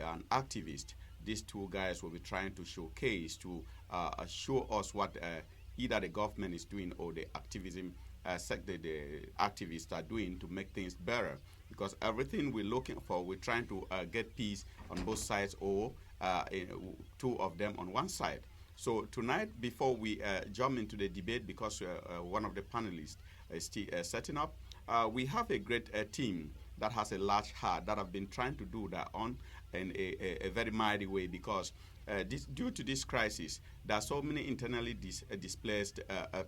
an activist. These two guys will be trying to showcase to show us what either the government is doing or the activism sector, the activists are doing to make things better. Because everything we're looking for, we're trying to get peace on both sides or two of them on one side. So tonight, before we jump into the debate, because one of the panelists is still setting up, we have a great team that has a large heart that have been trying to do that on in a very mighty way because due to this crisis, there are so many internally displaced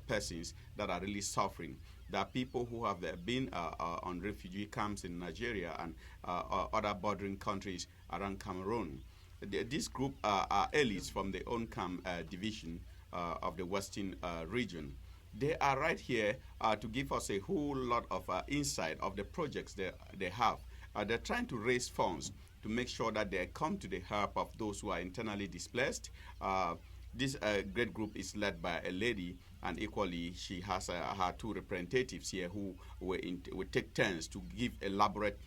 persons that are really suffering. There are people who have been on refugee camps in Nigeria and other bordering countries around Cameroon. This group are elites from the ONCAM division of the Western region. They are right here to give us a whole lot of insight of the projects they have. They're trying to raise funds to make sure that they come to the help of those who are internally displaced. This great group is led by a lady, and equally she has her two representatives here who will take turns to give elaborate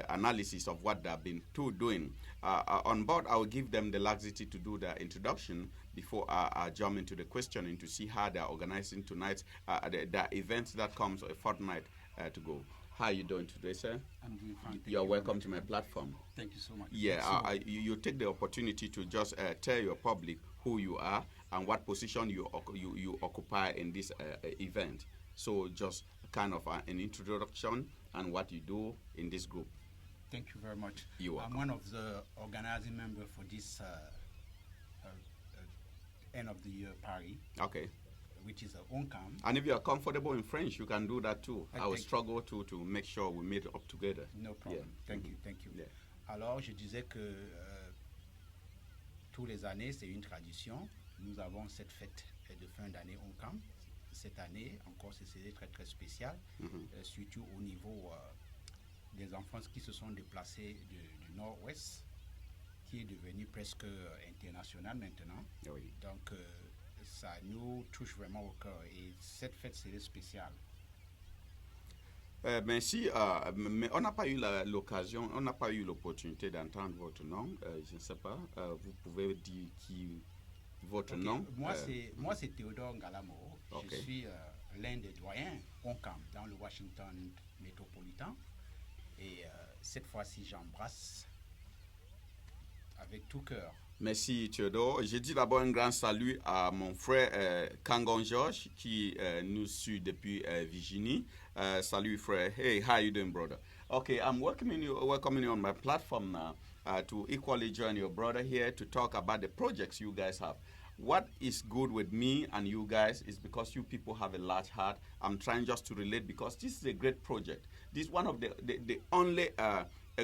analysis of what they've been doing. On board, I will give them the laxity to do the introduction before I jump into the questioning to see how they're organizing tonight the events that comes a fortnight to go. How are you doing today, sir? I'm doing fine. You're welcome to my platform. Thank you so much. Yeah, you take the opportunity to just tell your public who you are and what position you occupy in this event. So just kind of an introduction and what you do in this group. Thank you very much. You're welcome. I'm one of the organizing members for this end of the year party. Okay. Which is ONCAM. And if you are comfortable in French, you can do that too. I will struggle to make sure we meet up together. No problem. Yeah. Thank you. Yeah. Alors, je disais que tous les années, c'est une tradition. Nous avons cette fête de fin d'année ONCAM. Cette année, encore, c'est très très spécial, surtout au niveau des enfants qui se sont déplacés du nord-ouest, qui est devenu presque international maintenant. Oui. Donc, ça nous touche vraiment au cœur et cette fête serait spéciale. Merci, mais on n'a pas eu l'occasion, on n'a pas eu l'opportunité d'entendre votre nom. Je ne sais pas, vous pouvez dire votre nom. Moi, c'est Théodore Ngalamo. Okay. Je suis l'un des doyens ONCAM dans le Washington métropolitain. Et cette fois-ci, j'embrasse avec tout cœur. Merci Théodore. Je dis d'abord un grand salut à mon frère Kangon George qui nous suit depuis Virginie. Salut frère. Hey, how you doing, brother? Okay, I'm welcoming you on my platform now to equally join your brother here to talk about the projects you guys have. What is good with me and you guys is because you people have a large heart. I'm trying just to relate because this is a great project. This is one of the only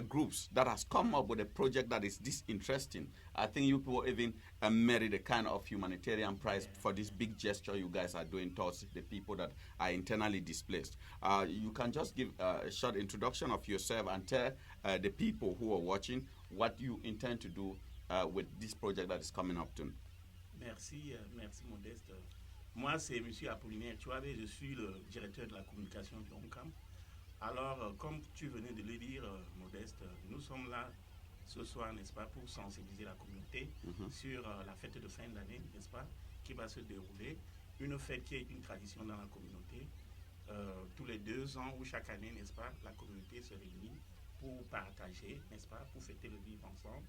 groups that has come up with a project that is this interesting. I think you people even merit a kind of humanitarian prize for this big gesture you guys are doing towards the people that are internally displaced. You can just give a short introduction of yourself and tell the people who are watching what you intend to do with this project that is coming up to. Merci Modeste. Moi, c'est M. Apollinaire Chouabe, je suis le directeur de la communication du ONCAM. Alors, comme tu venais de le dire, Modeste, nous sommes là ce soir, n'est-ce pas, pour sensibiliser la communauté sur la fête de fin d'année, n'est-ce pas, qui va se dérouler. Une fête qui est une tradition dans la communauté. Tous les 2 ans ou chaque année, n'est-ce pas, la communauté se réunit pour partager, n'est-ce pas, pour fêter le vivre ensemble.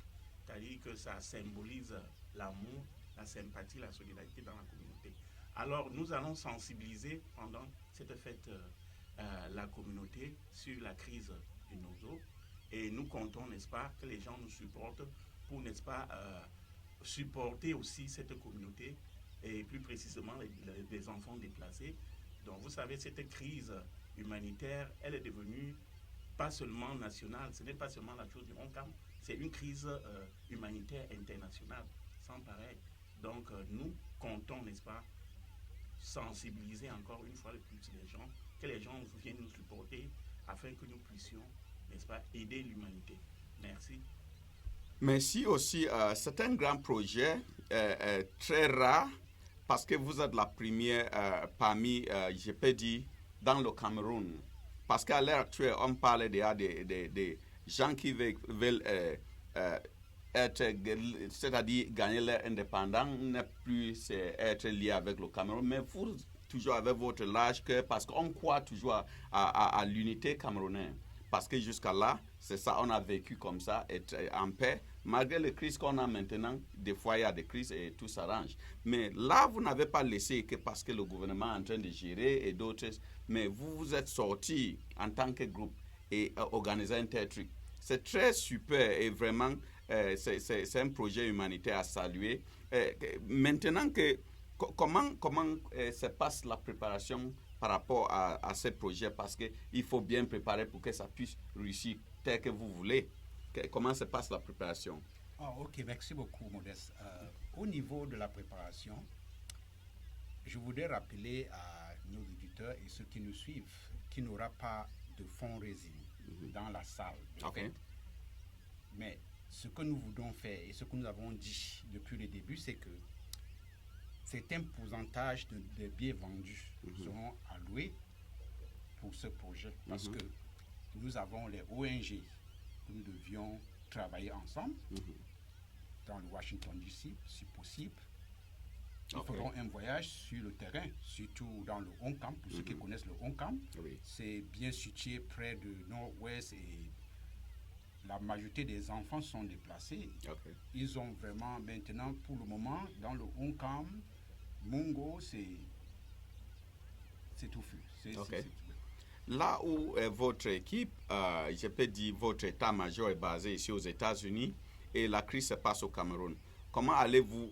C'est-à-dire que ça symbolise l'amour, la sympathie, la solidarité dans la communauté. Alors, nous allons sensibiliser pendant cette fête la communauté sur la crise du nozo et nous comptons, n'est-ce pas, que les gens nous supportent pour, n'est-ce pas, supporter aussi cette communauté et plus précisément les enfants déplacés. Donc, vous savez, cette crise humanitaire, elle est devenue pas seulement nationale, ce n'est pas seulement la chose du ONCAM, c'est une crise humanitaire internationale, sans pareil. Donc, nous comptons, n'est-ce pas, sensibiliser encore une fois de plus les gens, que les gens viennent nous supporter afin que nous puissions, n'est-ce pas, aider l'humanité. Merci. Merci aussi. C'est un grand projet très rare parce que vous êtes la première parmi, je peux dire, dans le Cameroun. Parce qu'à l'heure actuelle, on parle déjà gens qui veulent être, c'est-à-dire gagner leur indépendance, n'est plus être lié avec le Cameroun, mais vous, toujours avec votre large cœur, parce qu'on croit toujours à l'unité camerounaise. Parce que jusqu'à là, c'est ça, on a vécu comme ça, être en paix. Malgré les crises qu'on a maintenant, des fois il y a des crises et tout s'arrange. Mais là, vous n'avez pas laissé que parce que le gouvernement est en train de gérer et d'autres, mais vous vous êtes sortis en tant que groupe et organisé un tel truc. C'est très super et vraiment, c'est un projet humanitaire à saluer. Maintenant que comment se passe la préparation par rapport à ce projet, parce qu'il faut bien préparer pour que ça puisse réussir tel que vous voulez. Comment se passe la préparation? Ok, merci beaucoup, Modeste. Au niveau de la préparation, je voudrais rappeler à nos auditeurs et ceux qui nous suivent qu'il n'y aura pas de fundraising dans la salle. Okay. Mais ce que nous voulons faire et ce que nous avons dit depuis le début, c'est que certains pourcentages de billets vendus seront alloués pour ce projet. Parce que nous avons les ONG que nous devions travailler ensemble dans le Washington DC, si possible. Nous ferons un voyage sur le terrain, surtout dans le Hong Kong. Pour ceux qui connaissent le Hong Kong, c'est bien situé près du nord-ouest et la majorité des enfants sont déplacés. Ils ont vraiment maintenant, pour le moment, dans le Hong Kong, Mungo, c'est tout fait. Là où votre équipe, je peux dire votre état-major est basé ici aux États-Unis et la crise se passe au Cameroun, comment allez-vous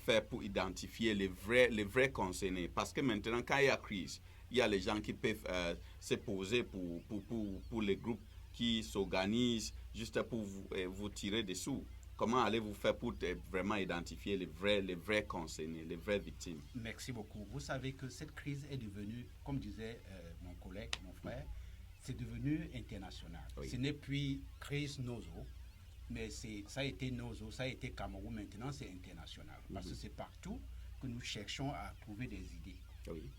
faire pour identifier les vrais concernés? Parce que maintenant, quand il y a crise, il y a les gens qui peuvent se poser pour les groupes qui s'organisent juste pour vous tirer dessous. Comment allez-vous faire pour vraiment identifier les vrais concernés, les vraies victimes? Merci beaucoup. Vous savez que cette crise est devenue, comme disait mon collègue, mon frère, c'est devenu international. Ce n'est plus crise Nozo, mais ça a été Nozo, ça a été Cameroun, maintenant c'est international. Parce que c'est partout que nous cherchons à trouver des idées.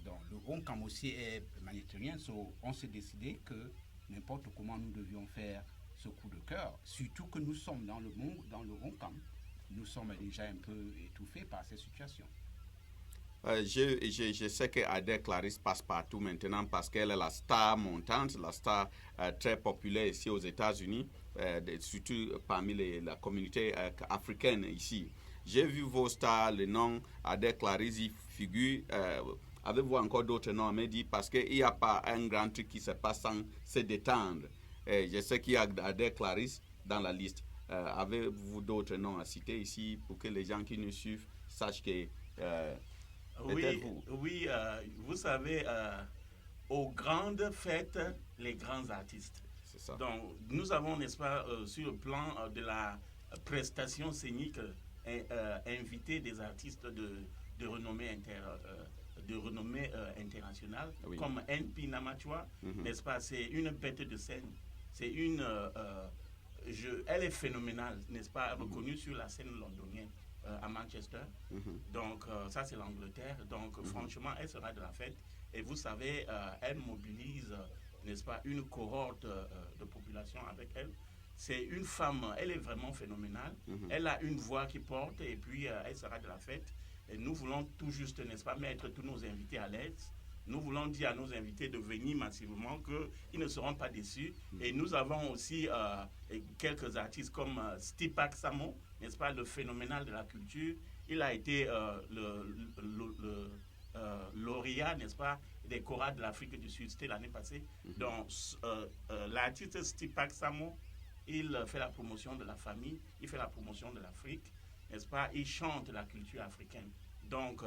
Donc le Hong Kong aussi est magnétarien, on s'est décidé que n'importe comment nous devions faire ce coup de cœur, surtout que nous sommes dans le monde, dans le Hong Kong. Nous sommes déjà un peu étouffés par cette situation. Je sais qu'Adèle Clarisse passe partout maintenant parce qu'elle est la star montante, la star très populaire ici aux États-Unis, surtout parmi la communauté africaine ici. J'ai vu vos stars, le nom Adèle Clarisse y figure. Avez-vous encore d'autres noms à me dire? Parce qu'il n'y a pas un grand truc qui se passe sans se détendre. Je sais qu'il y a Adèle Clarisse dans la liste. Avez-vous d'autres noms à citer ici pour que les gens qui nous suivent sachent que oui, vous savez, aux grandes fêtes, les grands artistes. C'est ça. Donc, nous avons, n'est-ce pas, sur le plan de la prestation scénique, invité des artistes de renommée internationale, comme N.P. Namachua, n'est-ce pas? C'est une bête de scène. C'est elle est phénoménale, n'est-ce pas? Reconnue sur la scène londonienne à Manchester. Donc, ça, c'est l'Angleterre. Donc, franchement, elle sera de la fête. Et vous savez, elle mobilise, n'est-ce pas, une cohorte de population avec elle. C'est une femme, elle est vraiment phénoménale. Elle a une voix qui porte et puis elle sera de la fête. Et nous voulons tout juste, n'est-ce pas, mettre tous nos invités à l'aise. Nous voulons dire à nos invités de venir massivement, qu'ils ne seront pas déçus. Et nous avons aussi quelques artistes comme Stipak Samo, n'est-ce pas, le phénoménal de la culture. Il a été le lauréat, n'est-ce pas, des chorats de l'Afrique du Sud, c'était l'année passée. Donc, l'artiste Stipak Samo, il fait la promotion de la famille, il fait la promotion de l'Afrique, n'est-ce pas, il chante la culture africaine. Donc,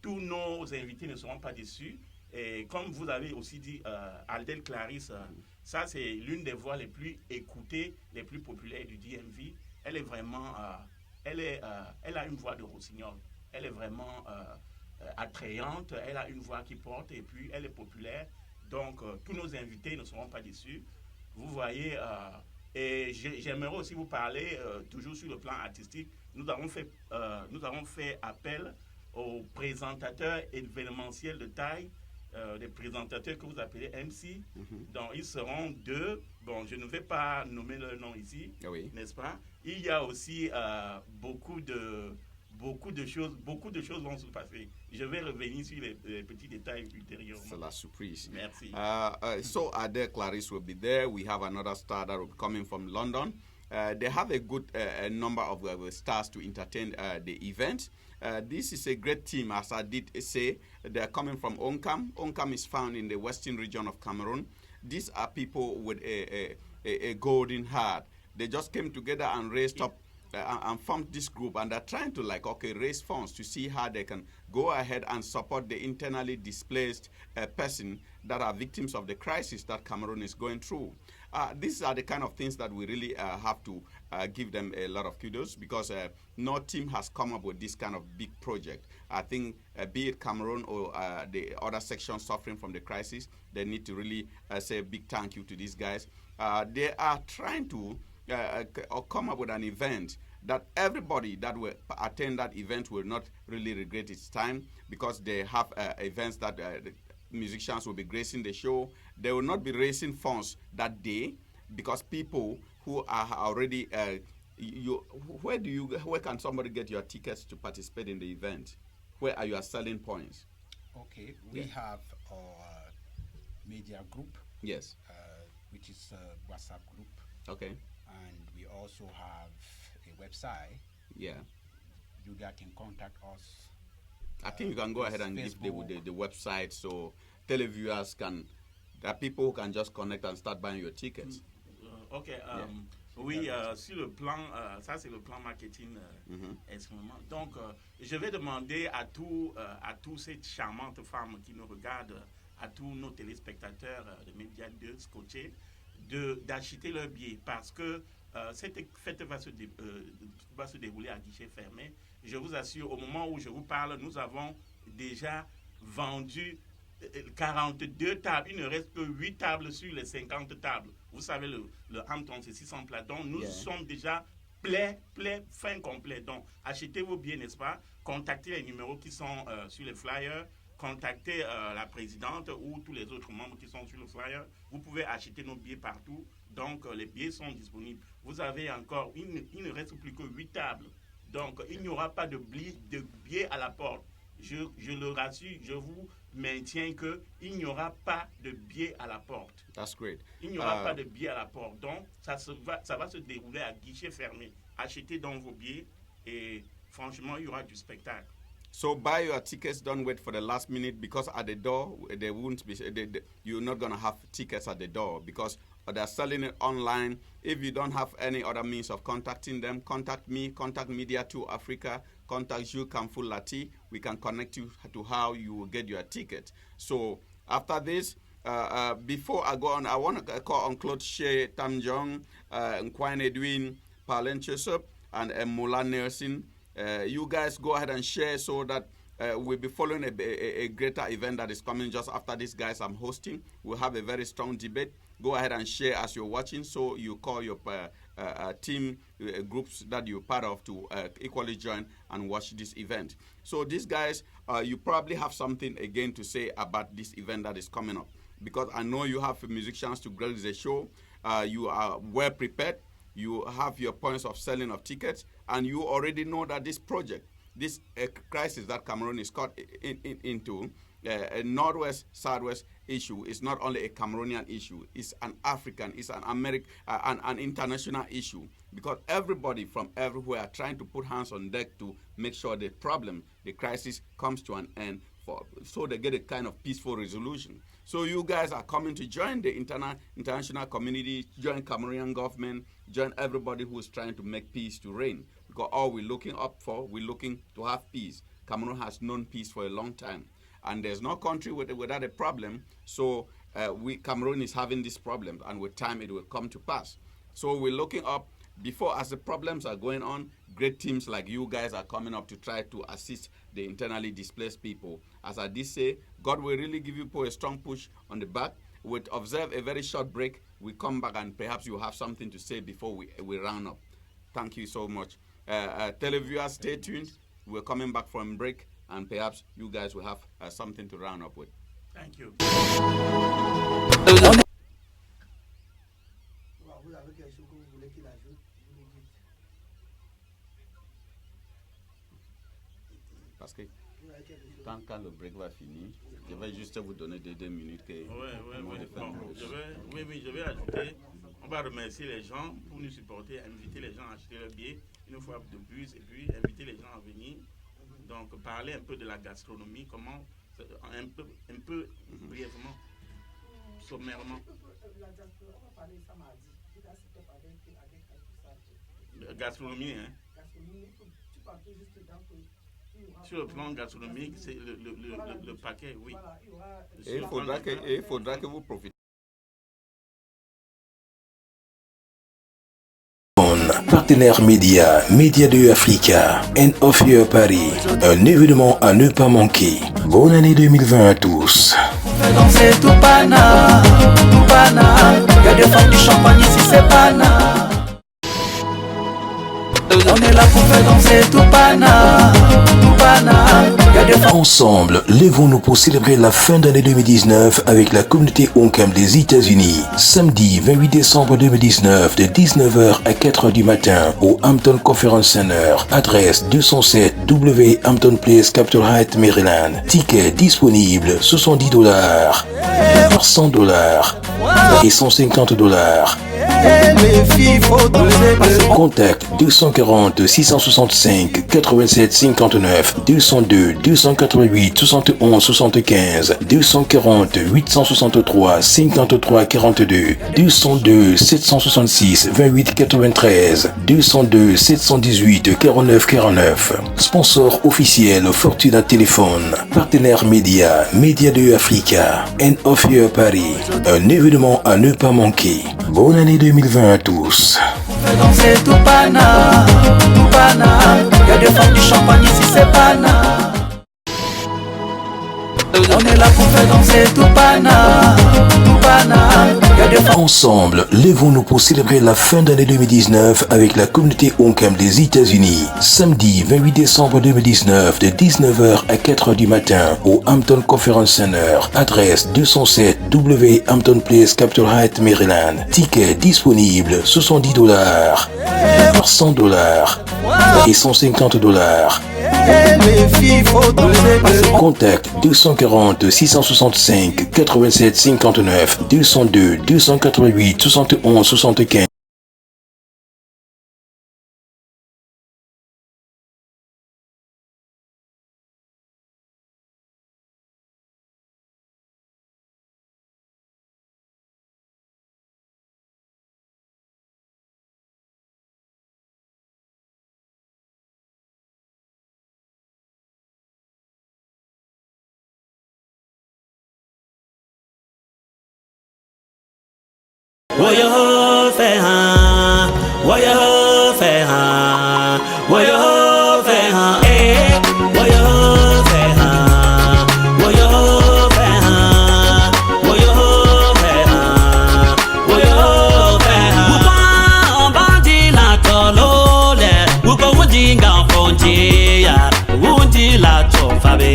tous nos invités ne seront pas déçus. Et comme vous avez aussi dit, Adèle Clarisse, ça c'est l'une des voix les plus écoutées, les plus populaires du DMV. Elle est vraiment, elle a une voix de rossignol. Elle est vraiment attrayante, elle a une voix qui porte et puis elle est populaire. Donc tous nos invités ne seront pas déçus. Vous voyez, et j'aimerais aussi vous parler, toujours sur le plan artistique, nous avons fait appel aux présentateurs événementiels de taille des présentateurs que vous appelez MC. Donc, ils seront deux. Bon, je ne vais pas nommer leur nom ici, Oui. n'est-ce pas? Il y a aussi beaucoup de choses vont se passer. Je vais revenir sur les petits détails ultérieurement. C'est la surprise. Merci. So Ade Clarice will be there. We have another star that will be coming from London. They have a good number of stars to entertain the event. This is a great team, as I did say. They are coming from Onkam. Onkam is found in the western region of Cameroon. These are people with a golden heart. They just came together and raised up and formed this group, and they're trying to raise funds to see how they can go ahead and support the internally displaced person that are victims of the crisis that Cameroon is going through. These are the kind of things that we really have to give them a lot of kudos, because no team has come up with this kind of big project. I think be it Cameroon or the other sections suffering from the crisis, they need to really say a big thank you to these guys. They are trying to come up with an event that everybody that will attend that event will not really regret its time, because they have events that the musicians will be gracing the show. They will not be raising funds that day, because people who are already where can somebody get your tickets to participate in the event? Where are your selling points? Okay, we have our media group. Yes. Which is a WhatsApp group. Okay. And we also have a website. Yeah. You guys can contact us. I think you can go ahead and give the website, so televiewers can, there are people who can just connect and start buying your tickets. Ok, oui, sur le plan, ça c'est le plan marketing en ce moment. Donc, je vais demander à tous ces charmantes femmes qui nous regardent, à tous nos téléspectateurs de Média 2 scotchés, d'acheter leur billet, parce que cette fête va se dérouler à guichet fermé. Je vous assure, au moment où je vous parle, nous avons déjà vendu 42 tables. Il ne reste que 8 tables sur les 50 tables. Vous savez, le Hampton, c'est 600 plats. Donc, nous sommes déjà plein, fin complet. Donc, achetez vos billets, n'est-ce pas? Contactez les numéros qui sont sur les flyers. Contactez la présidente ou tous les autres membres qui sont sur le flyer. Vous pouvez acheter nos billets partout. Donc, les billets sont disponibles. Vous avez encore, il ne reste plus que 8 tables. Donc, il n'y aura pas de billets à la porte. Je le rassure, je vous maintiens qu'il n'y aura pas de billets à la porte. That's great. Il n'y aura pas de billets à la porte. Donc, ça va se dérouler à guichet fermé. Achetez donc vos billets et franchement, il y aura du spectacle. So buy your tickets, don't wait for the last minute, because at the door, they won't be, you're not going to have tickets at the door, because they're selling it online. If you don't have any other means of contacting them, contact me, contact Media 2 Africa, contact Jules Kamful Lati. We can connect you to how you will get your ticket. So after this, before I go on, I want to call on Claude Shea, Tam Jong, Nkwane Edwin, Palen Chesop, and Mola Nelson. You guys go ahead and share, so that we'll be following a greater event that is coming just after these guys I'm hosting. We'll have a very strong debate. Go ahead and share as you're watching, so you call your team groups that you're part of to equally join and watch this event. So these guys, you probably have something again to say about this event that is coming up, because I know you have musicians to grace the show. You are well prepared. You have your points of selling of tickets, and you already know that this project, this crisis that Cameroon is caught into, a Northwest, Southwest issue, is not only a Cameroonian issue, it's an African, it's an American, an international issue, because everybody from everywhere are trying to put hands on deck to make sure the problem, the crisis, comes to an end, so they get a kind of peaceful resolution. So you guys are coming to join the international community, join Cameroonian government, join everybody who is trying to make peace to reign. Because all we're looking up for, we're looking to have peace. Cameroon has known peace for a long time. And there's no country without a problem. So Cameroon is having this problem, and with time it will come to pass. So we're looking up, before, as the problems are going on, great teams like you guys are coming up to try to assist the internally displaced people. As I did say, God will really give you a strong push on the back. We'll observe a very short break. We come back, and perhaps you have something to say before we round up. Thank you so much. Televiewers, stay tuned. We're coming back from break, and perhaps you guys will have something to round up with. Thank you. Vous avez quelque chose que vous voulez qu'il ajoute? Vous le dites. Parce que Vous avez quelque chose? quand le break va finir, je vais juste vous donner 2 minutes. Oui, Bon, je vais ajouter. On va remercier les gens pour nous supporter, inviter les gens à acheter leur billet une fois de plus et puis inviter les gens à venir. Donc, parler un peu de la gastronomie, comment, un peu brièvement, sommairement. Gastronomie, hein. Sur le plan gastronomique, c'est le paquet, oui. Et il faudra que vous profitez. Partenaire média, Média de Africa, End of Year Paris, un événement à ne pas manquer. Bonne année 2020 à tous. Danser tout pana, y'a des femmes du champagne ici c'est pana. On est là pour faire danser tout pana, y'a des femmes. Ensemble, lèvons-nous pour célébrer la fin d'année 2019 avec la communauté Oncam des États-Unis. Samedi 28 décembre 2019 de 19h à 4h du matin au Hampton Conference Center. Adresse 207 W Hampton Place, Capitol Heights, Maryland. Ticket disponible $70, $100 et $150. Contact 240 665 87 59 202 288 71 75 240 863 53 42 202 766 28 93 202 718 49 49. Sponsor officiel Fortuna Téléphone. Partenaire média, Média de Africa, End of Year Paris. Un événement à ne pas manquer. Bonne année 2020 à tous. Danser tout pana, y'a des femmes du champagne ici c'est pana. On est là pour faire danser tout pana, y'a des femmes. Ensemble, lèvons-nous pour célébrer la fin d'année 2019 avec la communauté Oncam des États-Unis. Samedi 28 décembre 2019 de 19h à 4h du matin au Hampton Conference Center. Adresse 207 W Hampton Place, Capitol Heights, Maryland. Ticket disponible $70, $100 et $150. Contact 240 665 87 59 202 288 71 75. Woyo fe ha, woyo fe ha, woyo fe ha, woyo fe ha, woyo fe ha, woyo fe ha, woyo fe ha. Wupa bandi la tolole, wupa wundi nga fonti ya, wundi la tofabe,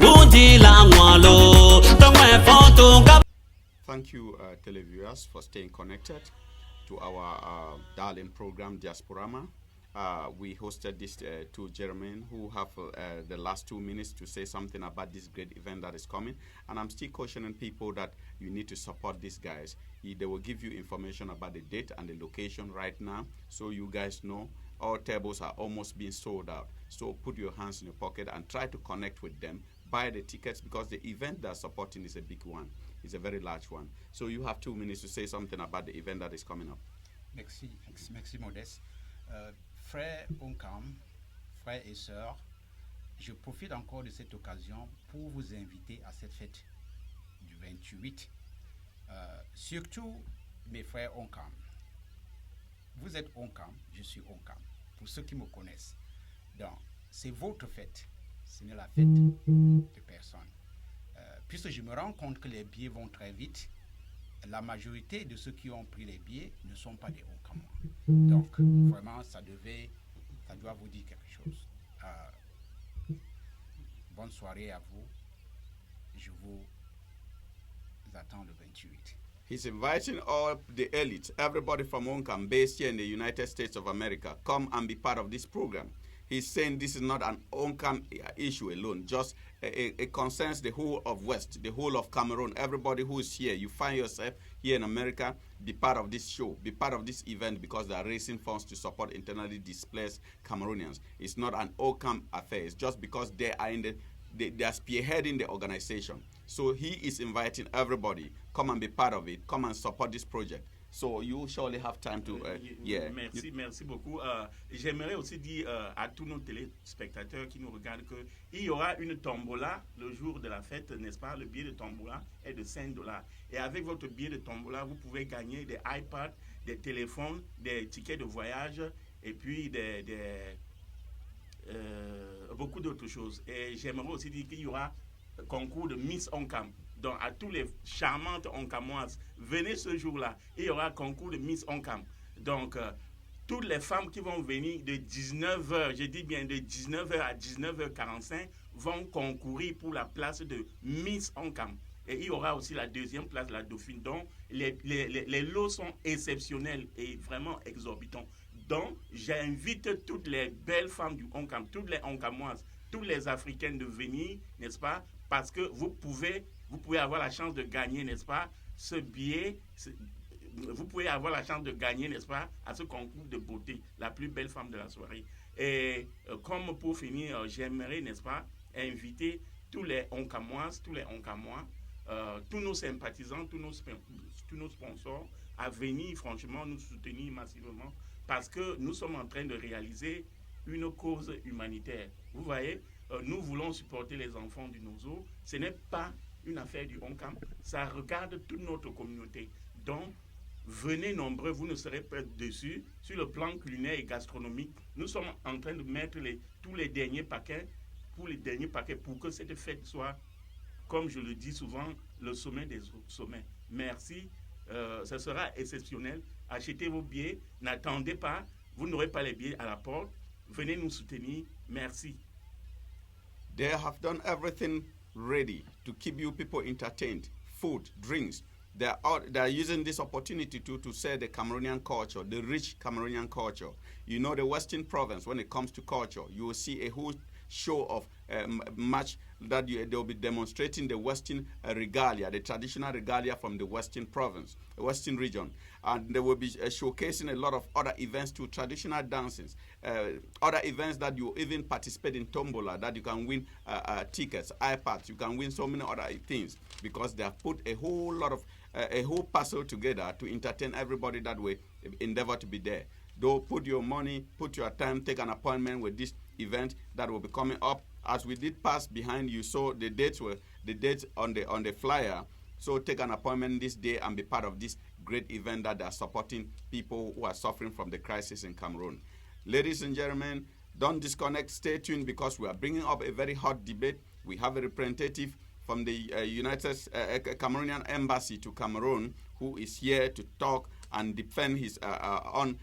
wundi la mwalo, tongwe fonto nga. Thank you, televiewers, for staying connected to our darling program, Diasporama. We hosted these two gentlemen who have the last 2 minutes to say something about this great event that is coming. And I'm still cautioning people that you need to support these guys. They will give you information about the date and the location right now, so you guys know. All tables are almost being sold out. So put your hands in your pocket and try to connect with them. Buy the tickets, because the event they're supporting is a big one. It's a very large one. So you have 2 minutes to say something about the event that is coming up. Merci Modeste. Frères Oncam, frères et sœurs, je profite encore de cette occasion pour vous inviter à cette fête du 28. Surtout mes frères Oncam. Vous êtes Oncam, je suis Oncam. Pour ceux qui me connaissent. Donc, c'est votre fête. Ce n'est la fête de personne. Puisque je me rends compte que les billets vont très vite, la majorité de ceux qui ont pris les billets ne sont pas des Oncamois. Donc, vraiment, ça doit vous dire quelque chose. Bonne soirée à vous. Je vous attend le 28. He's inviting all the elites, everybody from ONCAM based here in the United States of America, come and be part of this program. He's saying this is not an ONCAM issue alone, just it concerns the whole of West, the whole of Cameroon. Everybody who is here, you find yourself here in America, be part of this show, be part of this event, because they are raising funds to support internally displaced Cameroonians. It's not an ONCAM affair. It's just because they are they are spearheading the organization. So he is inviting everybody, come and be part of it, come and support this project. So you surely have time to, Merci beaucoup. J'aimerais aussi dire à tous nos téléspectateurs qui nous regardent qu'il y aura une tombola le jour de la fête, n'est-ce pas? Le billet de tombola est de $5. Et avec votre billet de tombola, vous pouvez gagner des iPads, des téléphones, des tickets de voyage et puis beaucoup d'autres choses. Et j'aimerais aussi dire qu'il y aura un concours de Miss ONCAM. Donc, à tous les charmantes oncamoises, venez ce jour-là. Il y aura un concours de Miss ONCAM. Donc, toutes les femmes qui vont venir de 19h, je dis bien de 19h à 19h45, vont concourir pour la place de Miss ONCAM. Et il y aura aussi la deuxième place, la Dauphine. Donc, les lots sont exceptionnels et vraiment exorbitants. Donc, j'invite toutes les belles femmes du ONCAM, toutes les oncamoises, tous les Africaines de venir, n'est-ce pas? Parce que vous pouvez avoir la chance de gagner, n'est-ce pas, ce billet. Vous pouvez avoir la chance de gagner, n'est-ce pas, à ce concours de beauté, la plus belle femme de la soirée. Et comme pour finir, j'aimerais, n'est-ce pas, inviter tous les oncamoises, tous les oncamois, tous nos sympathisants, tous nos sponsors à venir franchement nous soutenir massivement, parce que nous sommes en train de réaliser une cause humanitaire. Vous voyez, nous voulons supporter les enfants du Nozo. Ce n'est pas une affaire du ONCAM, ça regarde toute notre communauté. Donc, venez nombreux, vous ne serez pas dessus. Sur le plan culinaire et gastronomique, nous sommes en train de mettre tous les derniers paquets pour que cette fête soit, comme je le dis souvent, le sommet des sommets. Merci, ce sera exceptionnel. Achetez vos billets, n'attendez pas, vous n'aurez pas les billets à la porte. Venez nous soutenir, merci. They have done everything ready to keep you people entertained, food, drinks. They are using this opportunity to sell the Cameroonian culture, the rich Cameroonian culture. You know, the Western province, when it comes to culture, you will see a whole show of match that they'll be demonstrating the Western regalia, the traditional regalia from the Western province, the Western region. And they will be showcasing a lot of other events too, traditional dances, other events that you even participate in tombola, that you can win tickets, iPads, you can win so many other things, because they have put a whole lot of, a whole puzzle together to entertain everybody that way, endeavor to be there. Though put your money, put your time, take an appointment with this event that will be coming up. As we did pass behind, you saw the dates on the flyer. So take an appointment this day and be part of this great event that they are supporting people who are suffering from the crisis in Cameroon. Ladies and gentlemen, don't disconnect. Stay tuned, because we are bringing up a very hot debate. We have a representative from the United Cameroonian Embassy to Cameroon who is here to talk and defend his own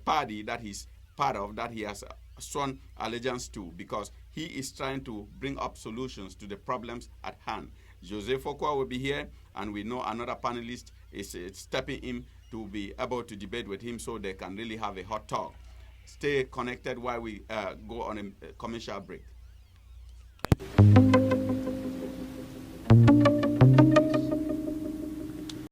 party that he's part of, that he has sworn allegiance to, because he is trying to bring up solutions to the problems at hand. Jose Fokwa will be here, and we know another panelist is stepping in to be able to debate with him, so they can really have a hot talk. Stay connected while we go on a commercial break.